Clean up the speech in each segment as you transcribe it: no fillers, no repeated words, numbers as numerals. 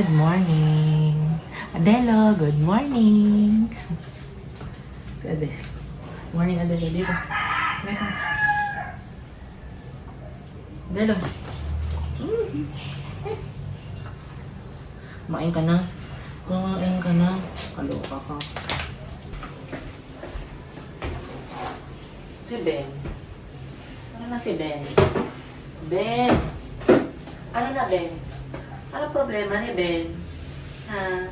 Good morning. Adelo, good morning. Si Adelo. Morning, Adelo. Dito. Dito. Adelo. Kumain ka na. Kumain ka na. Kaloka ka. Si Ben. Ano na si Ben? Ben! Ano na, Ben? Ano problema ni Ben? Ha?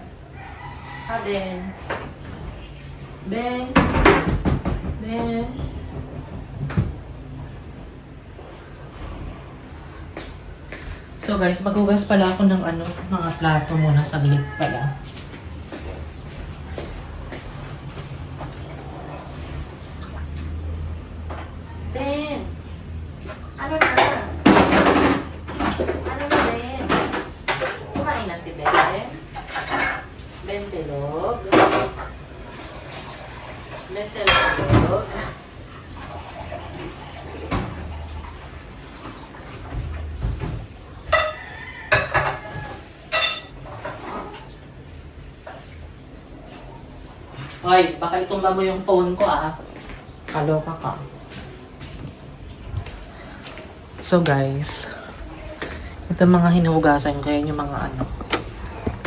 Ha, Ben? Ben? Ben? So guys, maghugas pala ako ng mga plato muna, saglit pala. Ben! Ano na? Ano na, Ben? Kumain na si Ben? Ben Telog? Ben Telog? Hoy, baka itumba mo yung phone ko Kaloka ka. So guys, ito mga hinuhugasan ko, yan yung mga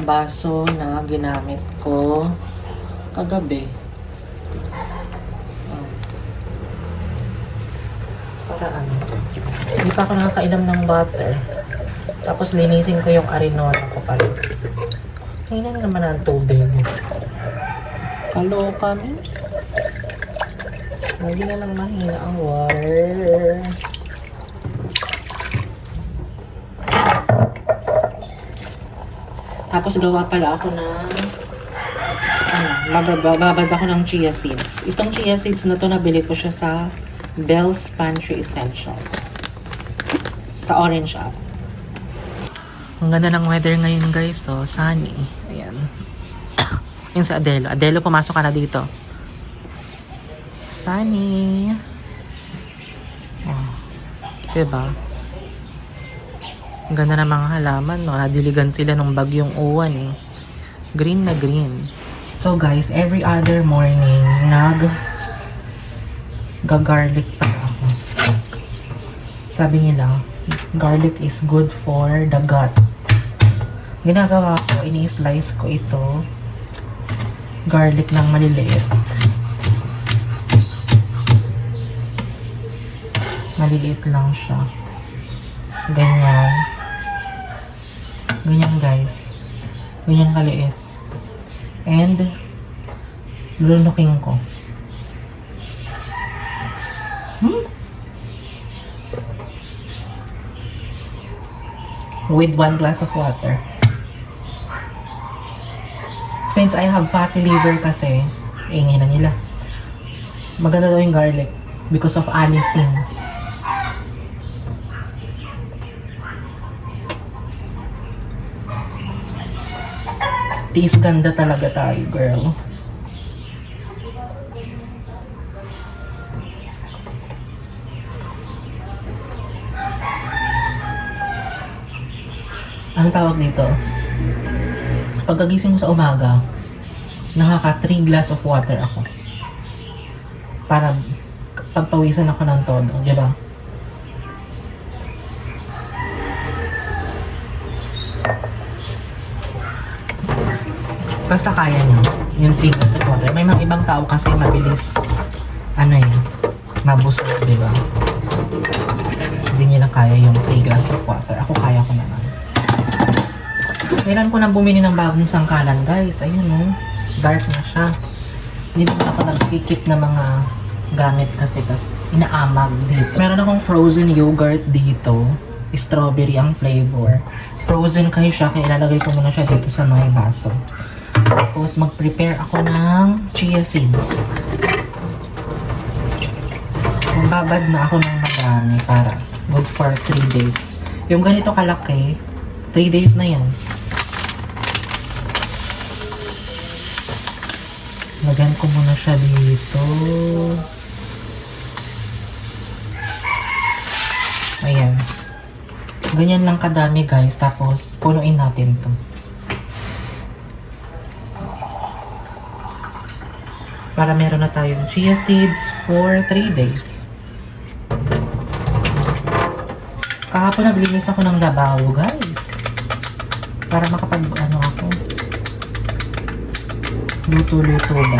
baso na ginamit ko kagabi. Para hindi pa ako nakakainom ng butter. Tapos linisin ko yung arinola ko pala. Kainan naman ang tubig. Kaloka mo. Lagi na lang mahina ang water. Tapos gawa pala ako ng babad ako ng chia seeds. Itong chia seeds na to, nabili ko siya sa Bell's Pantry Essentials. Sa Orange App. Ang ganda ng weather ngayon guys. So, sunny. Ayan. Yung sa Adelo. Adelo, pumasok ka na dito. Sunny. Oh. Diba? Ang ganda ng mga halaman, no? Nadiligan sila ng bagyong uwan, Green na green. So guys, every other morning, gagarlic pa ako. Sabi nila, garlic is good for the gut. Ginagawa ko, ini-slice ko ito. Garlic ng maliliit. Maliliit lang siya. Ganyan. Ganyan guys. Ganyan kaliit. And lulunukin ko. With 1 glass of water. Since I have fatty liver kasi, ingay na nila. Maganda daw yung garlic because of allicin. Taste ganda talaga tayo, girl. Anong tawag dito? Pagkagising ko sa umaga, nakaka 3 glass of water ako. Para pagpawisan ako ng todo, di ba? Basta kaya nyo, yung 3 glass of water. May mga ibang tao kasi mabilis, mabusog, di ba? Hindi nila kaya yung 3 glass of water. Ako kaya ko naman. Kailan ko nang bumili ng bagong sangkalan, guys. Ayun, dark na siya. Hindi naman ako nagkikip na mga gamit kasi inaamag dito. Meron akong frozen yogurt dito. Strawberry ang flavor. Frozen kayo siya, kaya ilalagay ko muna siya dito sa may baso. Tapos mag-prepare ako ng chia seeds. Magbabad na ako ng madami para good for 3 days. Yung ganito kalaki, 3 days na yan. Lagyan ko muna siya dito. Ayan. Ganyan lang kadami guys. Tapos, punuin natin to. Para meron na tayong chia seeds for 3 days. Kahapon naglinis ako ng Davao, guys. Para makapag, ako, luto-luto ba.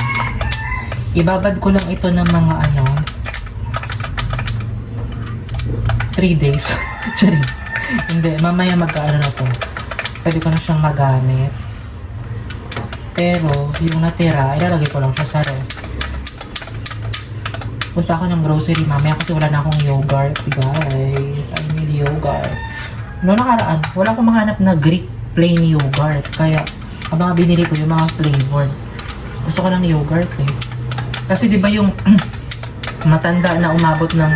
Ibabad ko lang ito ng mga, 3 days. Sorry. Hindi, mamaya magkaano na to. Pwede ko na siyang magamit. Pero, yung natira, ilalagay ko lang siya sa ref. Punta ako ng grocery mamaya kasi wala na akong yogurt, guys. I need yogurt. Noong nakaraan, wala akong mahanap na Greek plain yogurt. Kaya, ang mga binili ko yung mga flavored. Gusto ko ng yogurt eh. Kasi di ba yung matanda na umabot ng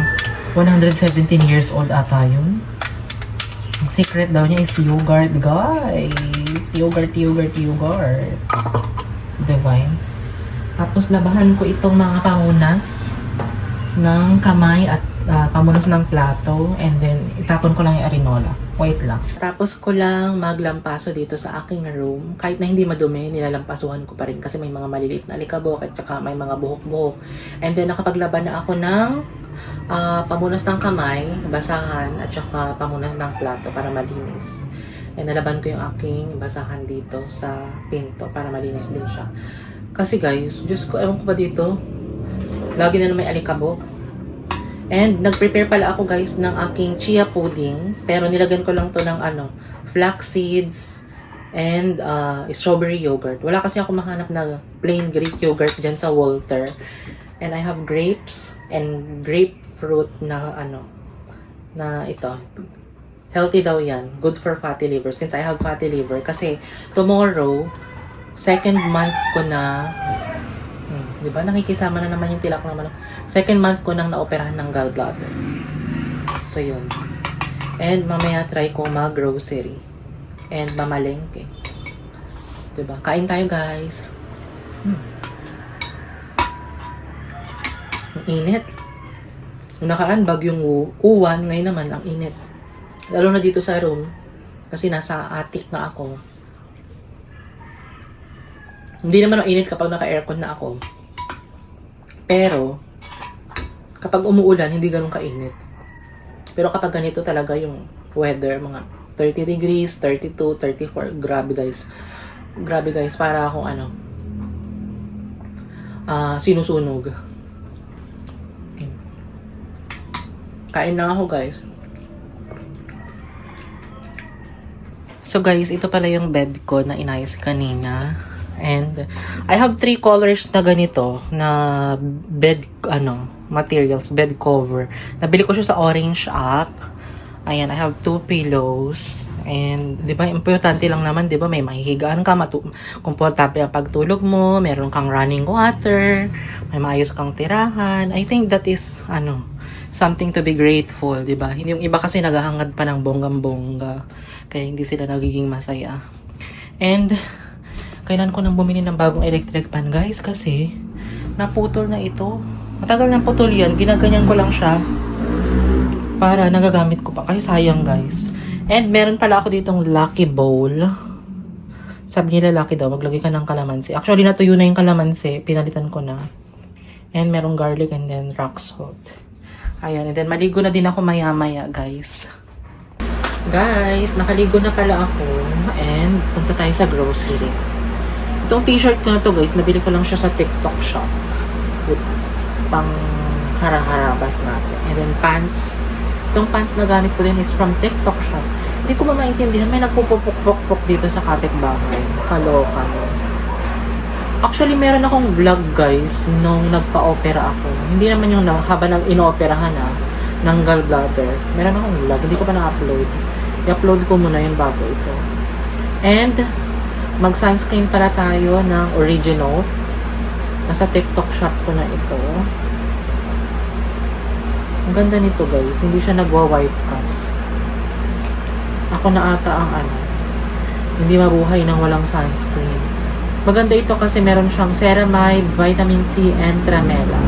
117 years old ata yun? Ang secret daw niya is yogurt, guys. Yogurt. Divine. Tapos labahan ko itong mga pamunas ng kamay at pamunas ng plato. And then, itapon ko lang yung arinola. Wait lang. Tapos ko lang maglampaso dito sa aking room. Kahit na hindi madumi, nilalampasuhan ko pa rin kasi may mga maliliit na alikabok at saka may mga buhok-buhok. And then, nakapaglaban na ako ng pamunas ng kamay, basahan, at saka pamunas ng plato para malinis. And nalaban ko yung aking basahan dito sa pinto para malinis din siya. Kasi guys, Diyos ko, ewan ko ba dito, lagi na may alikabok. And nag-prepare pala ako guys ng aking chia pudding, pero nilagyan ko lang to ng flax seeds and strawberry yogurt. Wala kasi ako mahanap na plain Greek yogurt dyan sa Walter. And I have grapes and grapefruit na na ito. Healthy daw yan. Good for fatty liver. Since I have fatty liver. Kasi tomorrow, 2nd month ko na, di ba? Nakikisama na naman yung tilak naman. 2nd month ko nang naoperahan ng gallbladder. So, yun. And mamaya try ko mag-grocery. And mamalengke. Diba? Kain tayo, guys. Ang init. Nung nakaraan, bagyong uwan. Ngayon naman, ang init. Lalo na dito sa room. Kasi nasa attic na ako. Hindi naman ang init kapag naka-aircon na ako. Pero, kapag umuulan, hindi ganun kainit. Pero kapag ganito talaga yung weather, mga 30 degrees, 32, 34, grabe guys. Grabe guys, para akong sinusunog. Kain na ako guys. So guys, ito pala yung bed ko na inayos kanina. And I have 3 colors na ganito na bed materials, bed cover. Nabili ko siya sa Orange app. Ayan, I have 2 pillows. And 'di ba, importante lang naman, 'di ba, may mahihigaan ka, komportable ang pagtulog mo, meron kang running water, may maayos kang tirahan. I think that is something to be grateful, 'di ba? Hindi yung iba kasi naghahangad pa ng bonggang-bongga. Kaya hindi sila nagiging masaya. And kailan ko nang bumili ng bagong electric pan, guys, kasi naputol na ito. Matagal nang putol yan. Ginaganyan ko lang siya para nagagamit ko pa. Kasi sayang, guys. And meron pala ako ditong lucky bowl. Sabi nila lucky daw, maglagay ka ng kalamansi. Actually, natuyo na yung kalamansi. Pinalitan ko na. And merong garlic and then rock salt. Ayan. And then maligo na din ako maya-maya, guys. Guys, nakaligo na pala ako. And punta tayo sa grocery. Itong t-shirt ko na to, guys, nabili ko lang siya sa TikTok shop. Pang hara-harabas natin. And then pants. Itong pants na gamit ko din is from TikTok shop. Hindi ko maintindihan. May nagpupupok-pok dito sa kapitbahay. Kaloka. Actually, meron akong vlog, guys, nung nagpa-opera ako. Hindi naman yung habang ino-operahan ng gallbladder. Meron akong vlog. Hindi ko pa na-upload. I-upload ko muna yung bago ito. And mag-sunscreen pala tayo ng original. Nasa TikTok shop ko na ito. Ang ganda nito, guys. Hindi siya nagwa-white cast. Ako na ata ang hindi mabuhay nang walang sunscreen. Maganda ito kasi meron siyang ceramide, vitamin C, and tramella.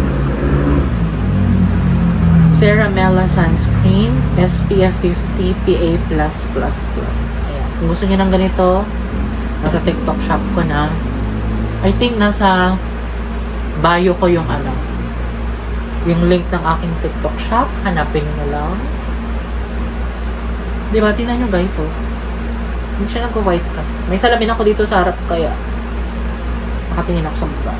Ceramella sunscreen, SPF 50, PA+++. Ayan. Kung gusto niyo ng ganito, nasa TikTok shop ko na. I think nasa bio ko yung ano, yung link ng aking TikTok shop. Hanapin nyo lang. Diba? Tingnan nyo guys, oh. Hindi siya nag-white cast. May salamin ako dito sa harap kaya nakatingin ako sa baba.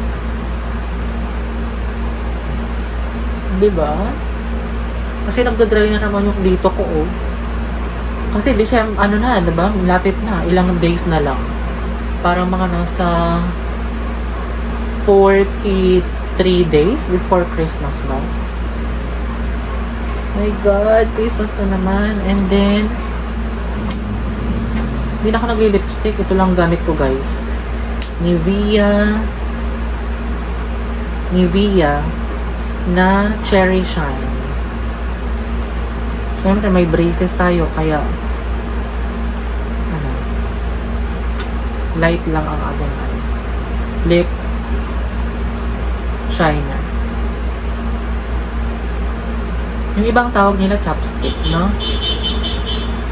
Diba? Kasi nagdadry na naman yung dito ko, oh. Kasi December, ano na, diba? Lapit na. Ilang days na lang. Parang mga nasa 43 days before Christmas, no? My God, Christmas na naman. And then, hindi na ako nag-lipstick. Ito lang gamit ko, guys. Nivea na Cherry Shine. Siyempre, may braces tayo, kaya ano, light lang ang ating lip shiner. Yung ibang tawag nila chapstick, no?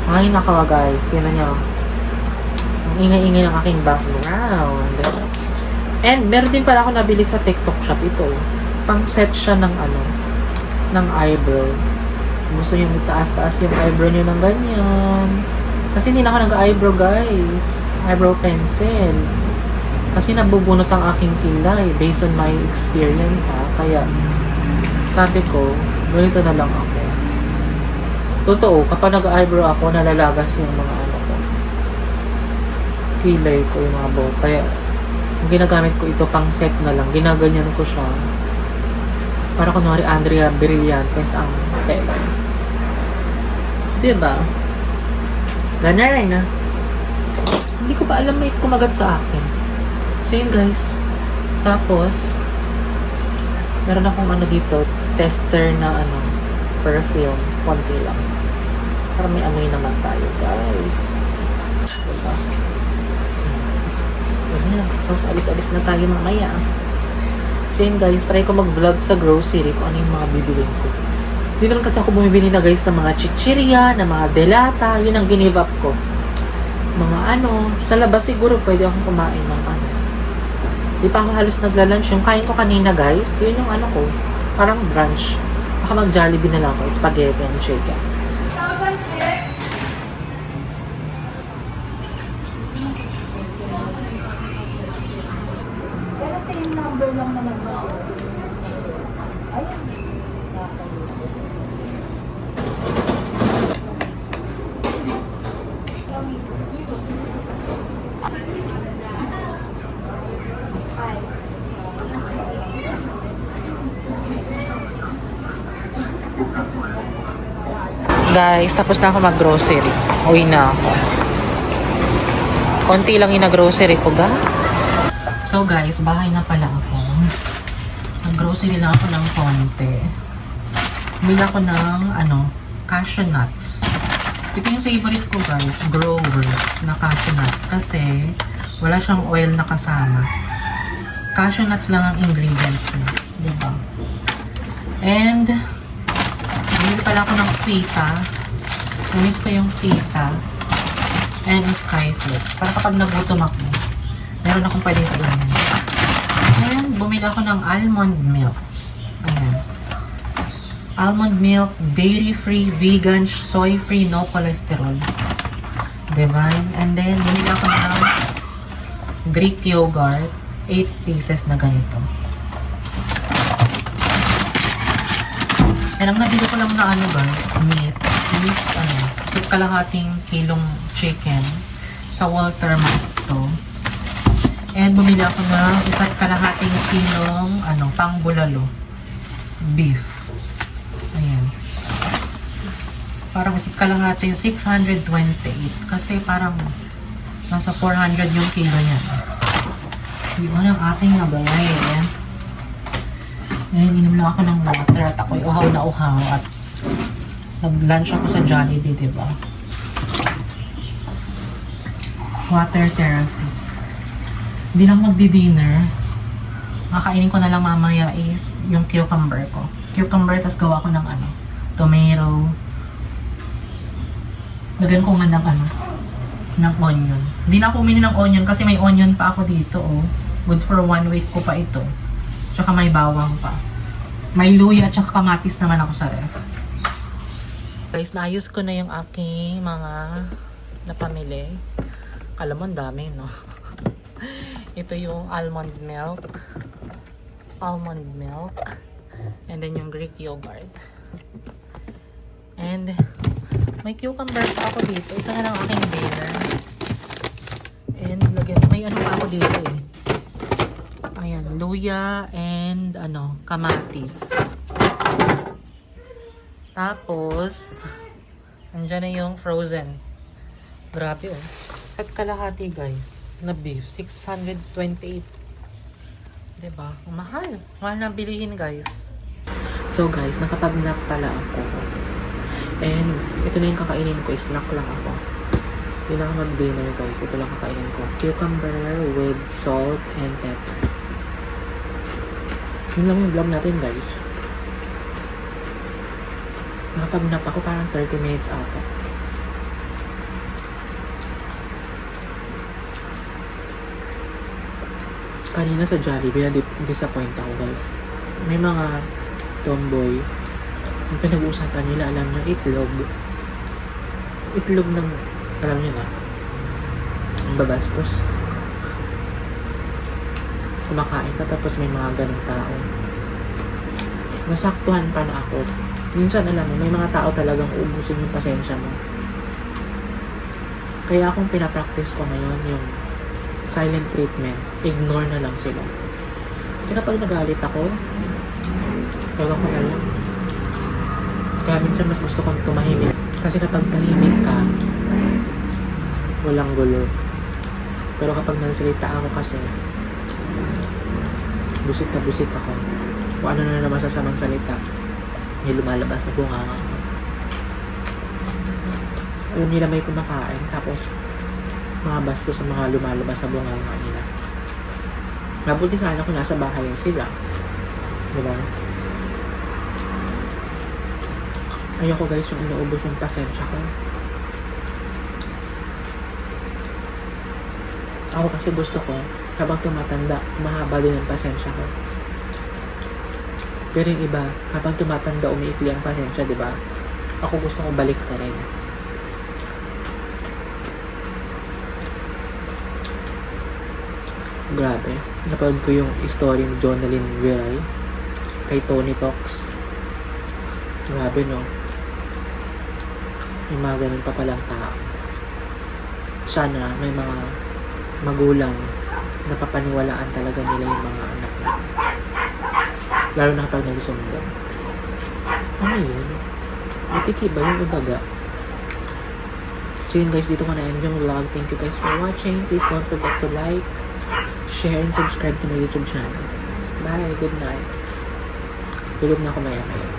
Ay, nakawa guys. Tingnan nyo. Ang ingay-ingay ng aking background. And, meron din pala ako nabili sa TikTok shop ito. Pang set siya ng ano, ng eyebrow. Gusto nyo itaas-taas yung eyebrow nyo ng ganyan. Kasi hindi na ako nag-eyebrow guys. Eyebrow pencil. Kasi nabubunot ang aking kilay based on my experience ha. Kaya sabi ko, ganito na lang ako. Totoo, kapag nag-eyebrow ako, nalalagas yung mga ano ko. Kilay ko, yung mga buhok. Kaya ang ginagamit ko ito pang set na lang. Ginaganyan ko siya. Para kunwari Andrea Brillantes ang peg. Diba? Ganun na. Hindi ko pa alam may kumagat sa akin. So yun guys. Tapos, meron akong ano dito, tester na ano, perfume. Konti lang. Para may amoy naman tayo guys. Diba? Ayan. Tapos alis-alis na tayo mamaya. So yun guys, try ko mag-vlog sa grocery kung ano yung mga bibilin ko. Hindi naman kasi ako bumibili na guys ng mga chichirya, ng mga delata. Yun ang ginive up ko. Mga ano, sa labas siguro pwede akong kumain ng ano. Di pa ako halos nagla-lunch. Yung kain ko kanina guys, yun yung ano ko. Parang brunch. Baka mag-Jollibee na lang ako. Spaghetti and chicken. Pero same number lang naman ba? Ayun. Guys, tapos na ako mag-grocery. Uwi na ako. Konti lang yung na-grocery ko, guys. So, guys, bahay na pala ako. Nag-grocery na ako ng konti. Bili ako ng, cashew nuts. Ito yung favorite ko, guys. Growers na cashew nuts. Kasi, wala siyang oil na kasama. Cashew nuts lang ang ingredients niya. Diba? And, bili pala ako ng feta. Namiss ko yung feta. And skyflakes. Para kapag nagutom ako, meron akong pwedeng kainin. And bumili ako ng almond milk. Ayan. Almond milk, dairy-free, vegan, soy-free, no cholesterol. Divine. And then, bumili ako ng Greek yogurt. 8 pieces na ganito. And ang nabili ko lang na guys, meat is kalahating kilong chicken sa Walter Mart to. And bumili ako ng isa't kalahating kilong pang bulalo beef. Ayan. Parang isa't kalahating 628 kasi parang nasa 400 yung kilo niya. Yun ang ating nabalay. Ayan. Ngayon, inom lang ako ng water at ako'y uhaw na uhaw at nag-lunch ako sa Jollibee, diba? Water therapy. Hindi lang magdi-dinner. Makainin ko na lang mamaya is yung cucumber ko. Cucumber, tas gawa ko ng tomato. Lagyan ko nga ng ng onion. Hindi na ako uminin ng onion kasi may onion pa ako dito, oh. Good for 1 week ko pa ito. Tsaka may bawang pa. May luya at tsaka kamatis naman ako sa ref. Guys, naayos ko na yung aking mga napamili. Alam mo, ang dami, no? Ito yung almond milk. Almond milk. And then yung Greek yogurt. And may cucumber pa ako dito. Ito na lang aking dinner. And lagyan, may ano pa ako dito eh. Ayan, luya and kamatis. Tapos, andyan na yung frozen. Grabe oh. Set kalahati guys, na beef. 628. Diba? Mahal. Mahal na bilihin guys. So guys, nakapag-nap pala ako. And ito na yung kakainin ko. Snack lang ako. Hindi na ako mag-dinner guys. Ito lang kakainin ko. Cucumber with salt and pepper. Yun lang yung vlog natin guys. Nakapag-nap ako parang 30 minutes ata. Kanina sa Jollibee, na-disappoint ako guys. May mga tomboy. Yung pinag-uusapan nila, alam nyo, itlog. Itlog ng, alam nyo na, ang babastos. Kumakain ka tapos may mga ganong tao. Nasaktuhan pa na ako. Minsan alam mo, may mga tao talagang ubusin yung pasensya mo. Kaya akong pinapractice ko ngayon yung silent treatment. Ignore na lang sila. Kasi kapag nagalit ako, ewan ko na lang. Kaya minsan mas gusto kong tumahimik. Kasi kapag tahimik ka, walang gulo. Pero kapag nagsalita ako kasi, busit na busit ako. Kung ano na naman sasamang salita, may lumalabas sa bunganga ko. Alam nila may kumakain, tapos mga basto sa mga lumalabas sa bunganga nila. Mabuti sana kung nasa bahay sila. Diba? Ayoko guys yung inuubos yung pasensya ko. Ako kasi gusto ko, habang tumatanda, mahaba din ang pasensya ko. Pero yung iba, habang tumatanda, umiikli ang pasensya, di ba? Ako gusto ko balik na rin. Grabe. Napanood ko yung story ni Jonalyn Viray kay Tony Talks. Grabe, no? May mga ganun pa palang tao. Sana may mga magulang na papaniwalaan talaga nila yung mga anak nila. Lalo na kapag nagsumbong. Ano yun? Matiki ba yung ubaga? So yun guys, dito ko na-end yung vlog. Thank you guys for watching. Please don't forget to like, share, and subscribe to my YouTube channel. Bye! Good night! Tulog na ako maya-maya.